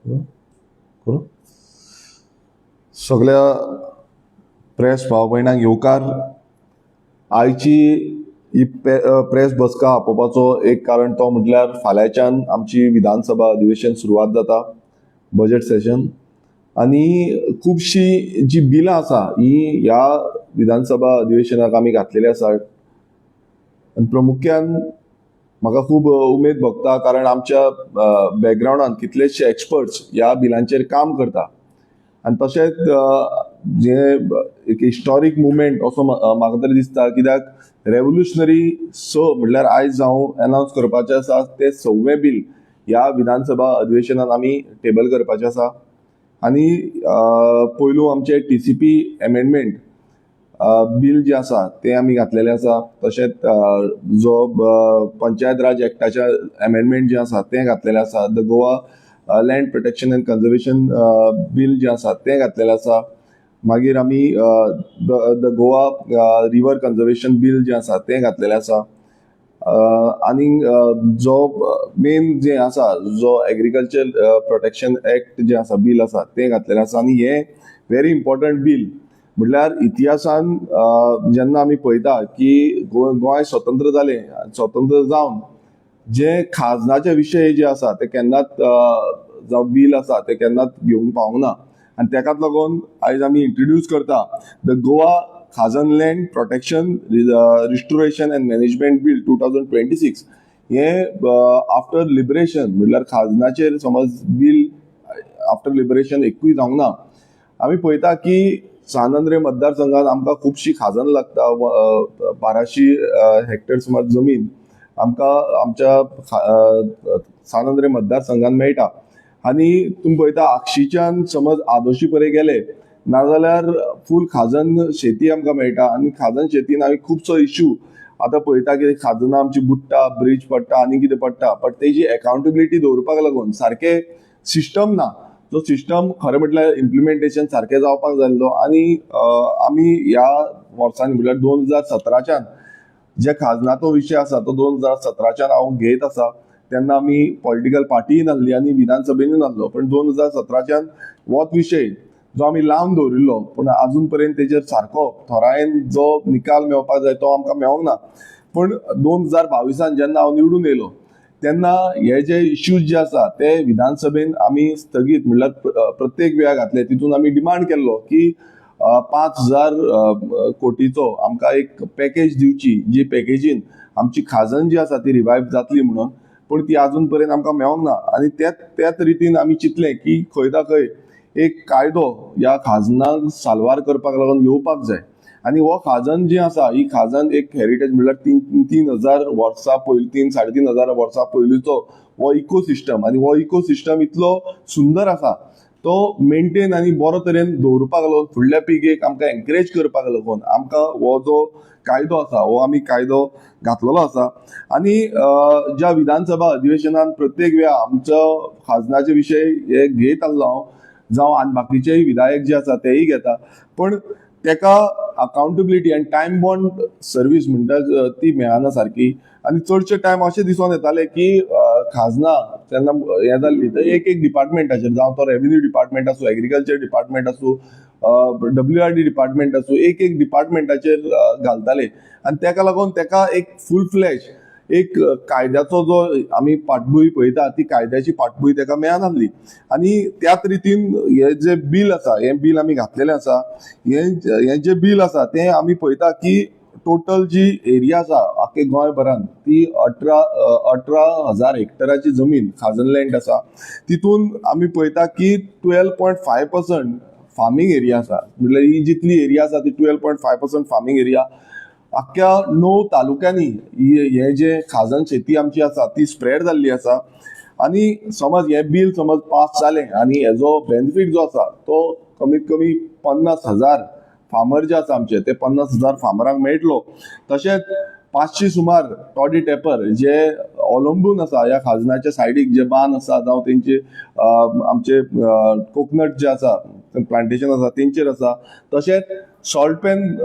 करू सगळ्या प्रेस भाव भयणांक येवकार. आयची ही प्रेस बसका आपोवपाचो एक कारण तो म्हटल्यार फाल्यांच्यान आमची विधानसभा अधिवेशन सुरवात जाता, बजेट सेशन. आनी खुबशीं जी बिलां आसा ही ह्या विधानसभा अधिवेशनाक आमी घातलेली आसा. आनी प्रामुख्यान म्हाका खूब उमेद भोगता कारण आमच्या बॅकग्रावंडान कितलेशे एक्सपर्ट्स ह्या बिलांचेर काम करता. आनी तशेंच जे एक हिस्टॉरीक मुवमेंट असो म्हाका तरी दिसता, कित्याक रेव्होल्युशनरी म्हणल्यार आयज हांव अनावन्स करपाचें आसा ते 6वें बील ह्या विधानसभा अधिवेशनान आमी टेबल करपाचें आसा. आनी पयलू आमचे TCP एमेंडमेंट बील जे आसा ते आमी घातलेले आसा. तशेंच जो पंचायत राज एक्टाचे एमेंडमेंट जे आसा ते घातलेले आसा. The Goa land protection end conservation bill जे आसा ते घातलेले आसा. मागीर आमी the Goa river conservation bill जे आसा ते घातलेले आसा. आनी जो मेन जे आसा जो एग्रीकल्चर प्रोटेक्शन एक्ट जे आसा बील आसा ते घातलेले आसा. आनी हे व्हेरी इम्पॉर्टंट बील. म्हटल्यार इतिहासान जेन्ना आमी पळयता की गोंय स्वतंत्र जालें, स्वतंत्र जावन जे खाजनाचे विशय जे आसा ते केन्नाच जावं बील आसा ते केन्नाच घेवंक पावूंक ना. आनी तेकाच लागून आयज आमी इंट्रोड्यूस करता the Goa Khazan land protection restoration and management bill 2026. हे आफ्टर लिबरेशन म्हटल्यार खाजनाचेर समज बील आफ्टर लिबरेशन एकूय जावंक ना. आमी पळयता की सानंद्रे मतदारसंघात आमकां खुबशी खाजन लागता. 1200 हेक्टर सुमार जमीन आमकां आमच्या सानंद्रे मतदारसंघान मेळटा. आनी तुमी पळयता आक्षीच्यान समज आदोशी पर्यंत गेले नाजाल्यार फूल खाजन शेती आमकां मेळटा. आनी खाजन शेतीन आमी खुबसो इश्यू आतां पळयता की खाजनां आमची बुडटा, ब्रीज पडटा, आनी कितें पडटा. बट तेजी अकाउंटेबिलिटी दवरपाक लागून सारके सिस्टम ना. जो सिस्टम खरें म्हटल्यार इम्प्लिमेंटेशन सारकें जावपाक जाय आसलो. आनी आमी ह्या वर्सांनी म्हटल्यार 2017च्यान जे खाजनाचो विशय आसा तो 2017च्यान हांव घेयत आसा. तेन्ना आमी पॉलिटिकल पार्टीय नासली आनी विधानसभेनूय नासलो. पण 2017च्यान होच विशय जो आमी लावन दवरिल्लो पूण आजून पर्यंत तेजेर सारको थोरायेन जो निकाल मेळपाक जाय तो आमकां मेळोंक ना. पण 2022 जेन्ना हांव निवडून येयलो तेन्ना हे जे इश्यूज जे आसा ते विधानसभेन आमी स्थगीत म्हटल्यार प्रत्येक वेळा घातले. तितून आमी डिमांड केल्लो की 5,000 कोटीचो आमकां एक पॅकेज दिवची, जी पॅकेजीन आमची खाजन जी आसा ती रिवायव जातली म्हणून. पण ती आजून पर्यंत आमकां मेळोंक ना. आनी त्याच रितीन आमी चिंतलें की खंय ना खंय एक कायदो ह्या खाजनाक साल्वार करपाक लागून येवपाक जाय. आनी हो खाजन जी आसा ही खाजन एक हेरिटेज म्हटल्यार 3,000 वर्सां पयलीं, 3,500 वर्सां पयलींचो हो इकोसिस्टम. आनी हो इकोसिस्टम इतलो सुंदर आसा तो मेंटेन आनी बरो तरेन दवरपाक लागून फुडल्या पिळगेक आमकां एनकरेज करपाक लागून आमकां हो जो कायदो आसा हो आमी कायदो घातलेलो आसा. आनी ज्या विधानसभा अधिवेशनान प्रत्येक वेळा आमचो खाजनाचे विशय हे घेयत आसलो हांव, जावं आनी बाकीचेय विधायक जे आसा तेय घेता. पण तेका अकाउंटेबिलिटी आनी टायम बॉन्ड सर्वीस म्हणटा ती मेळना सारकी. आनी चडशे टायम अशें दिसून येताले की खाजना तेन्ना हें जाल्ली तर एक डिपार्टमेंटाचेर, जावं तो रेव्हेन्यू डिपार्टमेंट आसूं, एग्रीकल्चर डिपार्टमेंट आसूं, WRD डिपार्टमेंट आसूं, एक डिपार्टमेंटाचेर घालताले. आनी तेका लागून तेका एक फूल फ्लॅश एक कायद्याचो जो आमी पाठबुळी पळयता ती कायद्याची पाठबुळी तेका मेळनासली. आनी त्याच रितीन हे जे बील आसा हे बील आमी घातलेलें आसा. हे जे बील आसा ते आमी पळयता की टोटल जी एरिया आसा आख्खे गोंयभरान ती 18,000 हेक्टराची जमीन खाजन लँड आसा. तितून आमी पळयता की 12.5% फार्मिंग एरिया आसा. म्हटल्यार ही जितली एरिया आसा ती 12.5% फार्मिंग एरिया. अख्ख्या 9 तालुक्यांनी हे जे खाजन शेती आमची आसा ती स्प्रेड जाल्ली आसा. आनी समज हे बील समज पास जालें आनी हेजो बेनिफीट जो आसा तो कमीत कमी 50,000 फार्मर जे आसा आमचे ते 50,000 फार्मरांक मेळटलो. तशेंच 500 सुमार टॉडी टॅपर जे अवलंबून आसा ह्या खाजनाच्या सायडीक जे बांद आसा जावं तेंचे आमचे कोकनट जे आसा प्लांटेशन आसा तेंचेर आसा. तशेंच सॉल्ट पॅन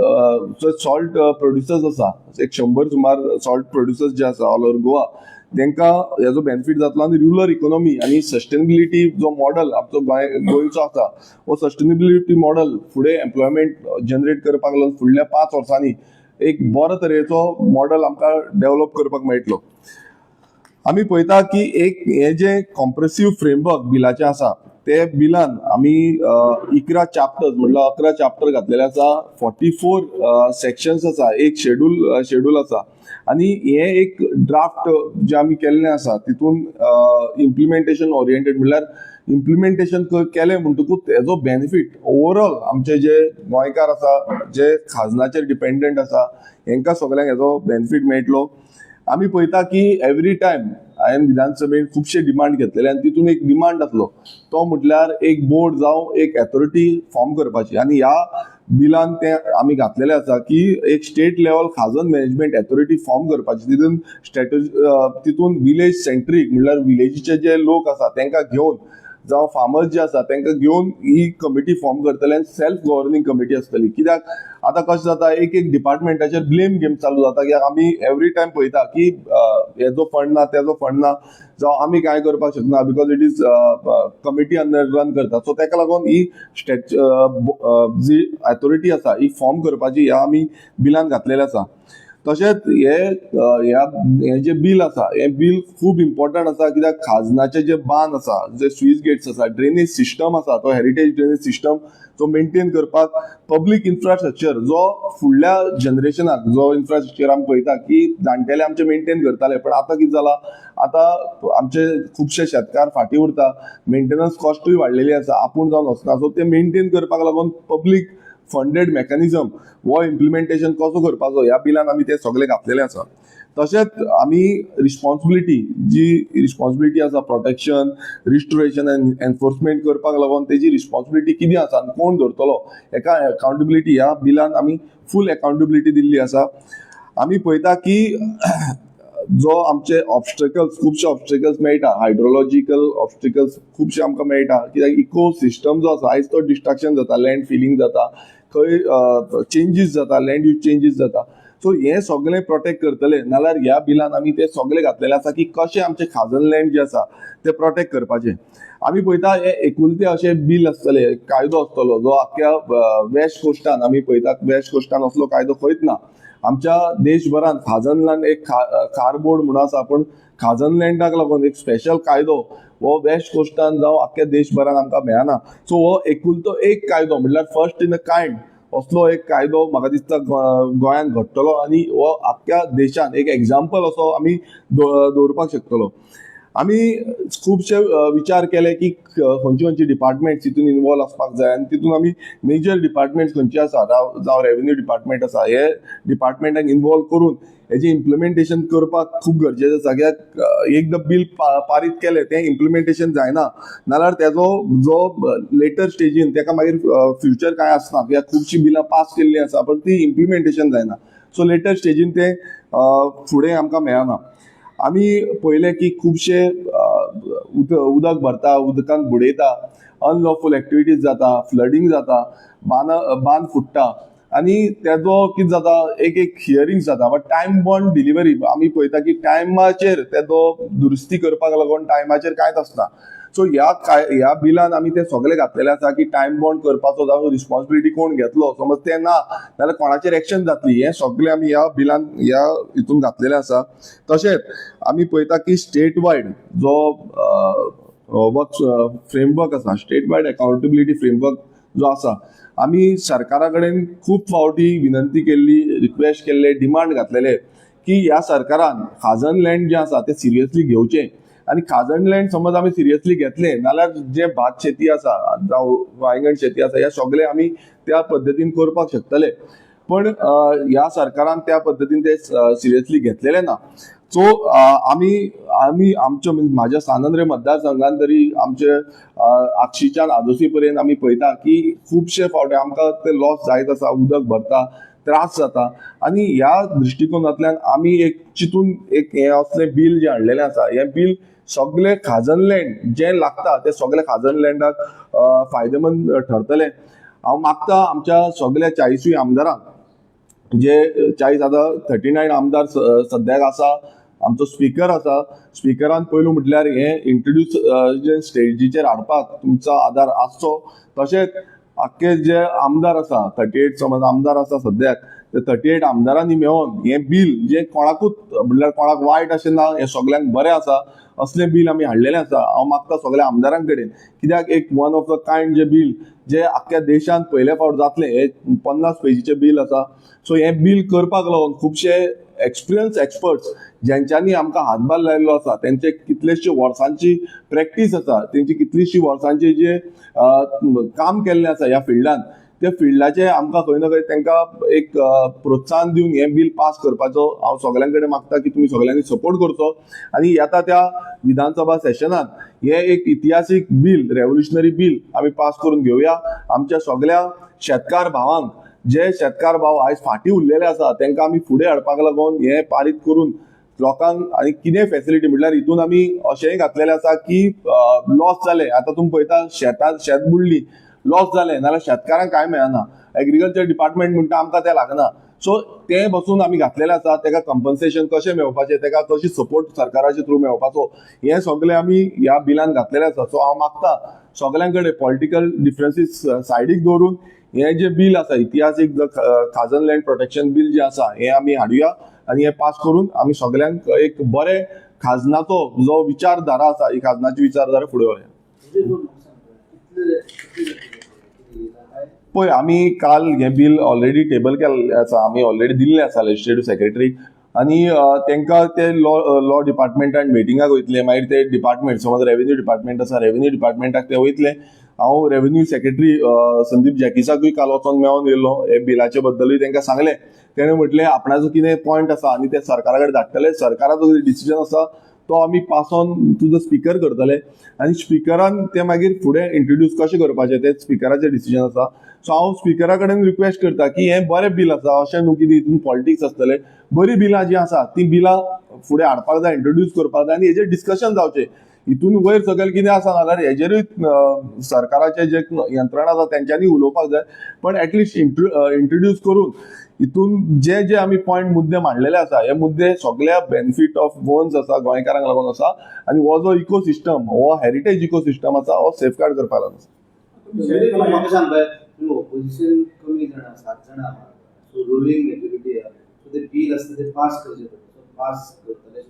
सॉल्ट प्रोड्युसर्स आसा एक 100 सुमार सॉल्ट प्रोड्युसर्स जे आसा ऑल ओव्हर गोवा तांकां हेजो बेनिफीट जातलो आनी रुरल इकॉनॉमी आनी सस्टेनेबिलिटी जो मॉडल आमचो गोंयचो आसा हो सस्टेनेबिलिटी मॉडल फुडें एम्प्लॉयमेंट जनरेट करपाक लागून फुडल्या 5 वर्सांनी एक बरो तरेचो मॉडल आमकां डेव्हलप करपाक मेळटलो. आमी पळयता की एक हे जे कॉम्प्रेसिव्ह फ्रेमवर्क बिलाचे आसा ते बिलान आमी 11 चॅप्टर्स म्हणल्यार 11 चॅप्टर घातलेले आसा. 44 सेक्शन्स आसा. एक शेड्यूल आसा आनी हे एक ड्राफ्ट जे आमी केल्लें आसा तितून इम्प्लिमेंटेशन ओरिएंटेड म्हणल्यार इम्प्लिमेंटेशन केलें म्हणटकूच हेजो बेनिफीट ओवरऑल आमचे जे गोंयकार आसा जे खाजनाचेर डिपेंडंट आसा हेंकां सगळ्यांक हेजो बेनिफीट मेळटलो. आमी पळयता की एवरी टायम हांवें विधानसभेन खुबशे डिमांड घेतलेले आनी तितून एक डिमांड आसलो तो म्हटल्यार एक बोर्ड जावं एक अथॉरिटी फॉर्म करपाची आनी ह्या बिलान ते आमी घातलेले आसा की एक state level Khazan management authority form करपाची. तितून विलेज सेंट्रीक म्हणल्यार विलेजीचे जे लोक आसा तांकां घेवन जावं फार्मर्स जे आसा तांकां घेवन ही कमिटी फॉर्म करतले आनी सेल्फ गव्हर्निंग कमिटी आसतली. कित्याक आतां कशें जाता एक डिपार्टमेंटाचेर ब्लेम गेम चालू जाता कित्याक आमी एवरी टायम पळयता की हेजो फंड ना तेजो फंड ना जावं आमी कांय करपाक शकना because it is committee under run करता. सो ताका लागून ही जी अथॉरिटी आसा ही फॉर्म करपाची ह्या आमी बिलान घातलेलें आसा. तशेंच हे जे बील आसा हे बील खूब इम्पॉर्टंट आसा कित्याक खाजनाचे जे बांद आसा जे स्विच गेट्स आसा ड्रेनेज सिस्टम आसा तो हेरिटेज ड्रेनेज सिस्टम तो मेंटेन करपाक पब्लीक इन्फ्रास्ट्रक्चर जो फुडल्या जनरेशनाक जो इन्फ्रास्ट्रक्चर आमी पळयता की जाणटेले आमचे मेंटेन करताले पण आतां कितें जालां आतां आमचे खुबशे शेतकार फाटीं उरता मेंटेनन्स कॉस्टूय वाडलेली आसा आपूण जावन वचना. सो ते मेंटेन करपाक लागून पब्लीक फंडेड मेकॅनिझम हो इम्प्लिमेंटेशन कसो करपाचो ह्या बिलान आमी ते सगळे घातलेले आसा. तशेंच आमी रिस्पॉन्सिबिलिटी आसा प्रोटेक्शन रिस्टोरेशन एंड एनफोर्समेंट करपाक लागून तेजी रिस्पॉन्सिबिलिटी कितें आसा आनी कोण धरतलो हेका अकाउंटेबिलिटी ह्या बिलान आमी फूल अकाउंटेबिलिटी दिल्ली आसा. आमी पळयता की जो आमचे खुबशे ऑब्स्टेकल्स मेळटा हायड्रोलॉजिकल ऑब्स्टेकल्स खुबशे आमकां मेळटा कित्याक इको सिस्टम जो आसा आयज तो डिस्ट्रक्शन जाता लँड फिलिंग जाता खंय चेंजीस जाता लँड यूज चेंजीस जाता. सो हे सगळे प्रोटेक्ट करतले नाल्यार ह्या बिलान आमी ते सगळे घातलेले आसा की कशें आमचे खाजन लँड जे आसा ते प्रोटेक्ट करपाचे. आमी पळयता हे एकुलते अशे बिल आसतले कायदो आसतलो जो आख्या वेस्ट कोस्टान आमी पळयता वेस्ट कोस्टान असलो कायदो खंयच ना. आमच्या देशभरान खाजन लँड एक खार बोर्ड म्हणून आसा पण खाजन लँडाक लागून एक स्पेशल कायदो हो वेस्ट कोस्टान जावं आख्या देशभरान आमकां मेळना. सो हो एकुलतो एक कायदो म्हणल्यार फर्स्ट इन अ कायंड असलो एक कायदो म्हाका दिसता गोंयान घडटलो आनी हो आख्या देशान एक एग्जाम्पल असो आमी दवरपाक शकतलो. आमी खुबशे विचार केले की खंयची डिपार्टमेंट्स हितून इन्वॉल्व आसपाक जाय आनी तितून आमी मेजर डिपार्टमेंट्स खंयचे आसा जावं रेव्हेन्यू डिपार्टमेंट आसा हे डिपार्टमेंटाक इन्वॉल्व करून हेजें इम्प्लिमेंटेशन करपाक खूब गरजेचें आसा. कित्याक एकदां बील पारीत केलें तें इम्प्लिमेंटेशन जायना नाल्यार तेजो जो लेटर स्टेजीन तेका मागीर फ्युचर कांय आसना कित्याक खुबशीं बिलां पास केल्लीं आसा पण ती इम्प्लिमेंटेशन जायना. सो लेटर स्टेजीन तें फुडें आमकां मेळना. आमी पळयलें की खुबशे उदक भरता उदकान बुडयता अनलॉफूल एक्टिविटीज जाता फ्लडींग जाता बांद फुट्टा आनी तेजो कितें जाता एक हियरिंग जाता बट टायम बॉन्ड डिलिव्हरी आमी पळयता की टायमाचेर तेजो दुरुस्ती करपाक लागून टायमाचेर कांयच आसना. सो ह्या बिलान आमी ते सगळे घातलेले आसा की टायम बॉन्ड करपाचो जावं रिस्पॉन्सिबिलिटी कोण घेतलो समज ते ना जाल्यार कोणाचेर एक्शन जातली हे सगळे आमी ह्या बिलान ह्या हितून घातलेले आसा. तशेंच आमी पळयता की स्टेट वायड जो फ्रेमवर्क आसा स्टेट वायड अकाउंटेबिलिटी फ्रेमवर्क जो आसा आमी सरकारा कडेन खूब फावटी विनंती केल्ली रिक्वेस्ट केल्ले डिमांड घातलेले की ह्या सरकारान खाजन लँड जे आसा ते सिरियसली घेवचे आनी खाजन लँड समज आमी सिरियसली घेतले नाल्यार जे भात शेती आसा जावं वांयगण शेती आसा हे सगळे आमी त्या पद्दतीन करपाक शकतले. पण ह्या सरकारान त्या पद्दतीन ते सिरियसली घेतलेले ना. सो आमी आमच्या म्हाज्या सानंद्रे मतदारसंघान तरी आमचे आक्षीच्यान आदोशी पर्यंत आमी पळयता की खुबशे फावटी आमकां ते लॉस जायत आसा उदक भरता त्रास जाता आनी ह्या दृश्टिकोनांतल्यान आमी एक चिंतून एक हे असले बील जे हाडलेले आसा हे बील सगळे खाजन लँड जे लागता ते सगळे खाजन लँडाक फायदेमंद ठरतले. हांव मागता आमच्या सगळ्या 40 आमदारांक जे 40 आतां 39 आमदार सद्याक आसा आमचो स्पीकर आसा, स्पीकरान पयलू म्हटल्यार हे इंट्रोड्यूस जे स्टेजीचेर हाडपाक तुमचो आदार आसचो, तशेंच आख्खे जे आमदार आसा 38 समज आमदार आसा सद्याक, ते 38 आमदारांनी मेळोन हे बिल जे कोणाकूच म्हटल्यार कोणाक वायट अशें ना, हे सगळ्यांक बरें आसा असलें बिल आमी हाडलेलें आसा. हांव मागता सगळ्या आमदारां कडेन, कित्याक एक वन ऑफ द कायंड जे बिल जे आख्ख्या देशांत पयले फावट जातलें, हे 50 पेजीचें बिल आसा. सो हें बिल करपाक लागून खुबशे एक्सपिरियन्स एक्सपर्ट्स ज्यांच्यांनी आमकां हातभार लायिल्लो आसा, तेंचे कितलेशे वर्सांची प्रॅक्टीस आसा, तेंची कितलीशीं वर्सांचे जे काम केल्लें आसा ह्या फिल्डांत, त्या फिल्डाचे आमकां खंय ना खंय तांकां एक प्रोत्साहन दिवन हें बिल पास करपाचो हांव सगळ्यां कडेन मागता की तुमी सगळ्यांनी सपोर्ट करचो. आनी येता त्या विधानसभा सेशनात हे एक इतिहासीक बिल, रेव्होल्युशनरी बिल आमी पास करून घेवया. आमच्या सगळ्या शेतकार भावांक, जे शेतकार भाव आयज फाटीं उरलेले आसा, तांकां आमी फुडें हाडपाक लागून हे पारीत करून लोकांक आनी कितें फेसिलिटी म्हटल्यार हितून आमी अशेंय घातलेलें आसा की लॉस जाले, आतां तुमी पळयता शेत बुडली, लॉस जाले नाल्यार शेतकारांक कांय मेळना, एग्रीकल्चर डिपार्टमेंट म्हणटा आमकां तें लागना. सो तें बसून आमी घातलेलें आसा, ताका कंपन्सेशन कशें मेळपाचें, ताका कशी सपोर्ट सरकाराच्या थ्रू मेळपाचो, हें सगळें आमी ह्या बिलान घातलेलें आसा. सो हांव मागता सगळ्यां कडेन पॉलिटिकल डिफरन्सीस सायडीक दवरून हें जें बिल आसा, इतिहासीक खाजन लँड प्रोटेक्शन बिल जें आसा, हें आमी हाडुया आनी हें पास करून आमी सगळ्यांक एक बरें खाजनाचो जो विचारधारा आसा, ही खाजनाची विचारधारा फुडें व्हरया. पळय, आमी काल हें बिल ऑलरेडी टेबल केल्लें आसा, आमी ऑलरेडी दिल्लें आसा लेजिस्लेटिव्ह सेक्रेटरीक, आनी तांकां ते लॉ डिपार्टमेंटान मिटिंगाक वयतले. मागीर ते डिपार्टमेंट, समज रेव्हेन्यू डिपार्टमेंट आसा, रेव्हेन्यू डिपार्टमेंटाक ते वयतले. हांव रेव्हेन्यू सेक्रेटरी संदीप जॅकिसाकूय काल वचोन मेळोन येयलो, हे बिलाचे बद्दलूय तांकां सांगलें. तेणें म्हटलें आपणाचो कितें पॉयंट आसा आनी ते सरकारा कडेन धाडटले, सरकाराचो डिसिजन आसा तो आमी pass on to the speaker करतले, आनी स्पीकरान ते मागीर फुडें इंट्रोड्यूस कशें करपाचें तें स्पीकराचें डिसिजन आसा. सो हांव स्पीकरा कडेन रिक्वेस्ट करता की हें बरें बिल आसा, अशें न्हू की हितून पॉलिटिक्स आसतलें. बरीं बिलां जीं आसा तीं बिलां फुडें हाडपाक जाय, इंट्रोड्यूस करपाक जाय, आनी हेजेर डिस्कशन जावचें. हितून वयर सकयल कितें आसा जाल्यार हेजेरूय सरकाराचे जे यंत्रणा आसा तेंच्यांनी उलोवपाक जाय, पण एटलिस्ट इंट्रोड्यूस करून हितून जे जे आमी पॉयंट मुद्दे मांडलेले आसा, हे मुद्दे सगळ्या बेनिफीट ऑफ गोवन्स आसा, गोंयकारांक लागून आसा, आनी हो जो इकोसिस्टम, हो हेरिटेज इकोसिस्टम आसा, हो सेफगार्ड करपाक लागून आसा. ऑपोजिशन कमी जाणा 7 जाणा सो रुलिंग मेजॉरिटी आहा सो ते बिल आसता ते पास करचे पडटा पास करतले.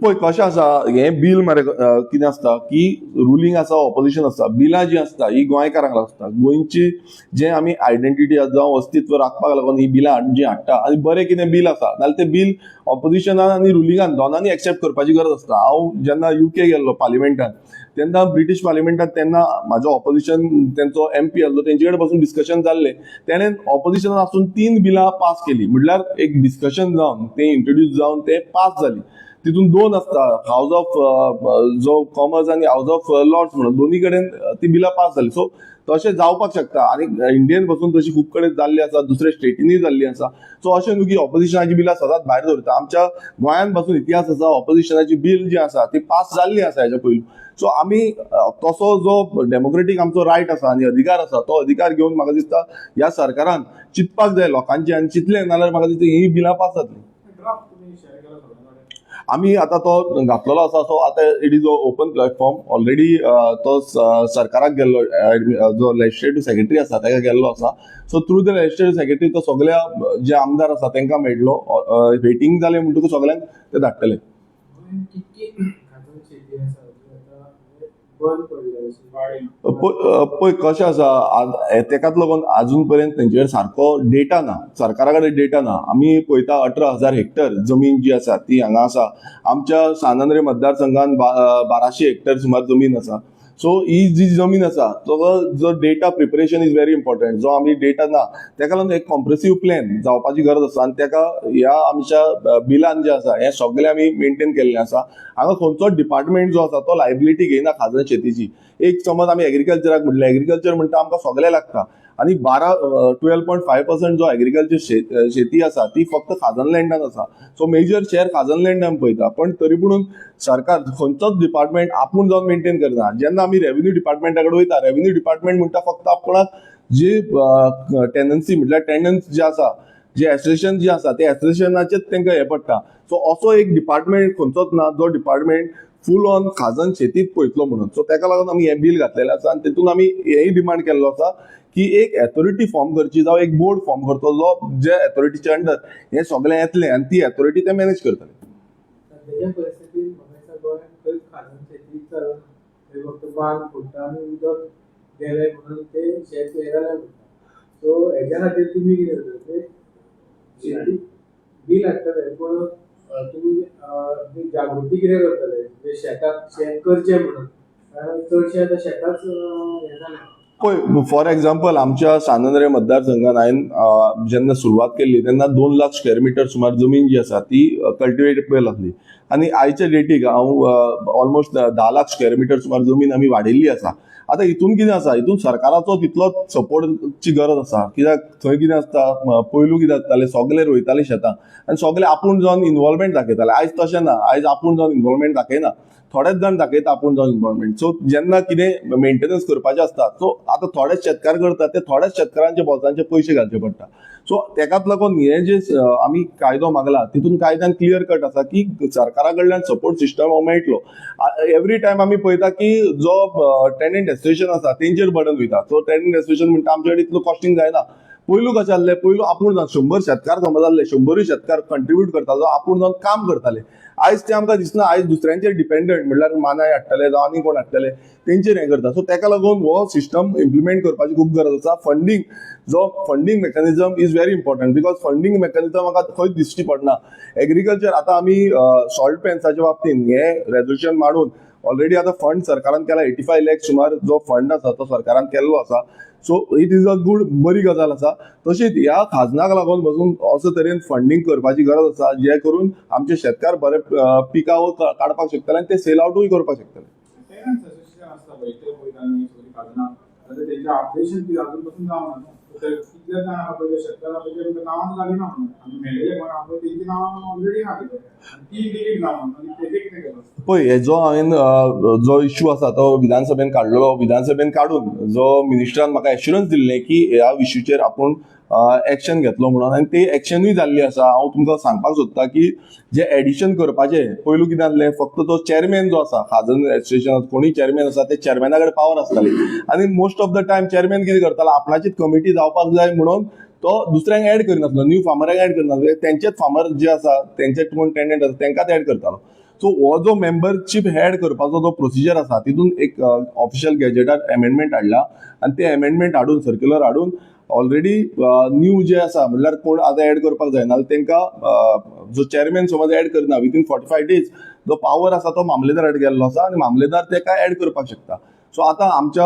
पळय कशें आसा हें बिल मरे कितें आसता की रुलिंग आसा, ऑपोजिशन आसता, बिलां जीं आसता ही गोंयकारांक आसता. गोंयची जे आमी आयडेंटिटी जावं अस्तित्व राखपाक लागून ही बिलां जीं हाडटा, आनी बरें कितें बिल आसा जाल्यार तें बिल ऑपोजिशनान आनी रुलिंगान दोनांनी एक्सेप्ट करपाची गरज आसता. हांव जेन्ना UK गेल्लो पार्लिमेंटान, तेन्ना ब्रिटीश पार्लिमेंटात तेन्ना म्हाजो ऑपोजिशन तेंचो MP आसलो, तेंचे कडेन बसून डिस्कशन जाल्लें. तेणें ऑपोजिशनान आसून 3 बिलां पास केली, म्हटल्यार एक डिस्कशन जावन ते इंट्रोड्यूस जावन ते पास जाली. तितून 2 आसता, हाऊस ऑफ जो कॉमर्स आनी हाऊस ऑफ लॉर्ड्स म्हणून दोनी कडेन ती बिलां पास जाली. सो तशें जावपाक शकता, आनी इंडियेन पासून तशी खूब कडेन जाल्ली आसा, दुसऱ्या स्टेटींनी जाल्ली आसा. सो अशें न्हू की ऑपोजिशनाची बिलां सदांच भायर दवरता. आमच्या गोंयान पासून इतिहास आसा, ऑपोजिशनाची बिल जी आसा ती पास जाल्ली आसा हेच्या पयलीं. सो आमी तसो जो डेमोक्रेटीक आमचो रायट आसा आनी अधिकार आसा, तो अधिकार घेवन म्हाका दिसता ह्या सरकारान चिंतपाक जाय लोकांचे, आनी चिंतलें नाल्यार म्हाका दिसता ही बिलां पास जातली. आमी आतां तो घातलेलो आसा. सो आतां it is open platform already. तो सरकाराक गेल्लो, जो लेजिस्लेटिव्ह सेक्रेटरी आसा ताका गेल्लो आसा. So through the legislative secretary तो सगळ्या जे आमदार आसा तांकां मेळटलो. वेटिंग जालें म्हणटकूच सगळ्यांक ते धाडटले. पळय कशें आसा, तेकाच लागून आजून पर्यंत तेंचे कडेन सारको डेटा ना, सरकारा कडेन डेटा ना. आमी पळयता 18,000 हेक्टर जमीन जी आसा ती हांगा आसा. आमच्या सानंद्रे मतदारसंघान 1200 हेक्टर सुमार जमीन आसा. सो ही जी जमीन आसा तो जो data preparation is very important. जो आमी डेटा ना तेका लागून एक कॉम्प्रेसिव्ह प्लॅन जावपाची गरज आसा, आनी तेका ह्या आमच्या बिलान जे आसा हे सगळे आमी मेंटेन केल्लें आसा. हांगा खंयचोच डिपार्टमेंट जो आसा तो लायबिलिटी घेयना खाजन शेतीची. एक समज आमी एग्रीकल्चराक म्हटलें, एग्रीकल्चर म्हणटा आमकां सगळें लागता, आनी 12.5% जो एग्रीकल्चर शेती आसा ती फक्त खाजन लँडान आसा. सो मेजर शेअर खाजन लँडान पळयता, पण तरी पूण सरकार खंयचोच डिपार्टमेंट आपूण जावन मेंटेन करना. जेन्ना आमी रेव्हेन्यू डिपार्टमेंटा कडेन वयता, रेव्हेन्यू डिपार्टमेंट म्हणटा फक्त आपणाक जी टेनन्सी म्हटल्यार टेनन्स जे आसा जे एसोसिएशन जे आसा ते एसोसिएशनाचेच तांकां हे पडटा. सो असो एक डिपार्टमेंट खंयचोच ना जो डिपार्टमेंट फूल ऑन खाजन शेतीच पळयतलो म्हणून. सो ताका लागून आमी हें बील घातलेलें आसा आनी तातूंत आमी हेय डिमांड केल्लो आसा की एक अथॉरिटी फॉर्म करची जावं एक बोर्ड फॉर्म करचो जो जे अथॉरिटीच्या अंडर हे सगळें येतलें आनी ती अथॉरिटी ते मॅनेज करतले. सद्याच्या परिस्थितीत म्हाका दिसता गोंयांत खंयच खाजन शेती चलना. थंय फक्त बांद फोडटा आनी उदक गेलें म्हणून ते शेत हे जालें म्हणटा. सो हेच्या खातीर तुमी कितें करतले? शेती बील हाडटले पूण तुमी ती जागृती कितें करतले जे शेताक शेत करचें म्हणून, कारण चडशे आतां शेताच हें जालें. पळय फॉर एग्जाम्पल आमच्या सानंद्रे मतदारसंघात हांवें जेन्ना सुरवात केल्ली तेन्ना 2 लाख स्क्वेअर मिटर सुमार जमीन जी आसा ती कल्टिवेटेबल आसली आनी आयच्या डेटीक हांव ऑलमोस्ट 10 लाख स्क्वेअर मिटर सुमार जमीन आमी वाडयल्ली आसा. आतां हितून कितें आसा, हितून सरकाराचो तितलोच सपोर्टची गरज आसा. कित्याक थंय कितें आसता, पयलू कितें आसतालें सगळे रोयताले शेतां आनी सगळे आपूण जावन इन्वॉल्वमेंट दाखयताले. आयज तशें ना, आयज आपूण जावन इन्वॉल्वमेंट दाखयना, थोडेच जाण दाखयता आपूण जावन इन्वॉल्वमेंट. सो जेन्ना कितें मेंटेनन्स करपाचें आसता सो आतां थोडेच शेतकार करतात ते थोड्याच शेतकारांच्या बोल्सांचे पयशे घालचे पडटा. सो तेकाच लागून हे जे आमी कायदो मागला तितून कायद्यान क्लियर कट आसा की सरकारा कडल्यान सपोर्ट सिस्टम हो मेळटलो. एवरी टायम आमी पळयता की जो टेनंट एसोसिएशन आसा तेंचेर बर्डन वयता. सो टेनंट एसोसिएशन म्हणटा आमचे कडेन इतलो कॉस्टिंग जायना. पयलू कशें आसलें, पयलू आपूण जावन 100 शेतकार समज आसले, 100 शेतकार कंट्रिब्यूट करतालो, आपूण जावन काम करताले. आयज ते आमकां दिसना, आयज दुसऱ्यांचेर डिपेंडंट म्हणल्यार मानाय हाडटले जावं आनी कोण हाडटले तेंचेर हें करता. सो ताका लागून हो सिस्टम इम्प्लिमेंट करपाची खूब गरज आसा. Funding mechanism is very important because funding mechanism म्हाका खंयच दिश्टी पडना. एग्रीकल्चर आतां आमी सॉल्ट पॅन्साच्या बाबतींत हे रेजोल्युशन मारून ऑलरेडी आतां फंड सरकारान केला. 85 लाख सुमार जो फंड आसा तो सरकारान केल्लो आसा. सो इट इज अ बरी गजाल आसा. तशीच ह्या खाजनाक लागून पासून असो तरेन फंडींग करपाची गरज आसा जे करून आमचे शेतकार बरे पिकावळ काडपाक शकतले आनी ते सेल आवटूय करपाक शकतले. तेंच्या अपडेशन ती अजून पासून जावना न्हू. कितले जाण आहा पळय शेतकारां पळय नांवां घालिना म्हणून आमी मेळ्ळेले कोण आहा पळय तेंची नांवां ऑलरेडी आहा तितून आनी ती डिलीट जावना आनी तेजे कितें केलं? पळय हेजो हांवें जो इश्यू आसा तो विधानसभेन काडलेलो. विधानसभेन काडून जो मिनिस्टरान म्हाका एश्युरन्स दिल्लें की ह्या इश्यूचेर आपूण एक्शन घेतलो म्हणून आनी ती एक्शनूय जाल्ली आसा. हांव तुमकां सांगपाक सोदतां की जे एडिशन करपाचें पयलू कितें आसलें, फक्त तो चेअरमॅन जो आसा खाजन एसोसिएशनाचो कोणी चेअरमॅन आसा ते चेअरमॅना कडेन पावर आसताली आनी most of the time chairman कितें करतालो, आपणाचीच कमिटी जावपाक जाय म्हणून तो दुसऱ्यांक ऍड करिनासलो, न्यू फार्मरांक ऍड करिनासलो. तेंचेच फार्मर जे आसा तेंचे कोण टेंडंट आसा तेंकांच ऍड करतालो. सो हो जो मेंबरशीप ऍड करपाचो जो प्रोसिजर आसा तितून एक ऑफिशियल गॅजेटार अमेंडमेंट हाडला आनी ते अमेंडमेंट हाडून सर्क्युलर हाडून ऑलरेडी न्यू जे आसा म्हणल्यार कोण आतां ऍड करपाक जायना तांकां जो चेअरमॅन समज ऍड करना विथीन 45 days जो पावर आसा तो मामलेदार गेल्लो आसा आनी मामलेदार ताका ऍड करपाक शकता. सो आतां आमच्या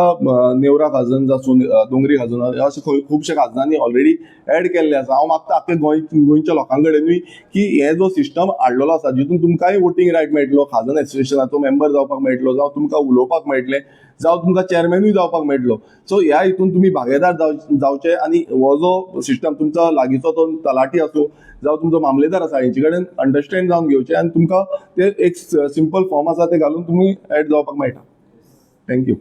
नेवरा खाजन जावं दोंगरी खाजन अशे खुबशे खाजनांनी ऑलरेडी ऍड केल्ले आसा. हांव मागता आख्या गोंयच्या लोकां कडेनूय की हे जो सिस्टम हाडलेलो आसा जितून तुमकांय वोटींग रायट मेळटलो, खाजन एसोसिएशनाचो मेंबर जावपाक मेळटलो, जावं तुमकां उलोवपाक मेळटलें, जावं तुमकां चेअरमॅनूय जावपाक मेळटलो. सो ह्या हितून तुमी भागेदार जावचे आनी हो जो सिस्टम तुमचो लागींचो तो तलाटी आसूं जावं तुमचो मामलेदार आसा हेंचे कडेन अंडरस्टँड जावन घेवचे आनी तुमकां ते एक सिंपल फॉर्म आसा ते घालून तुमी ऍड जावपाक मेळटा. थँक्यू.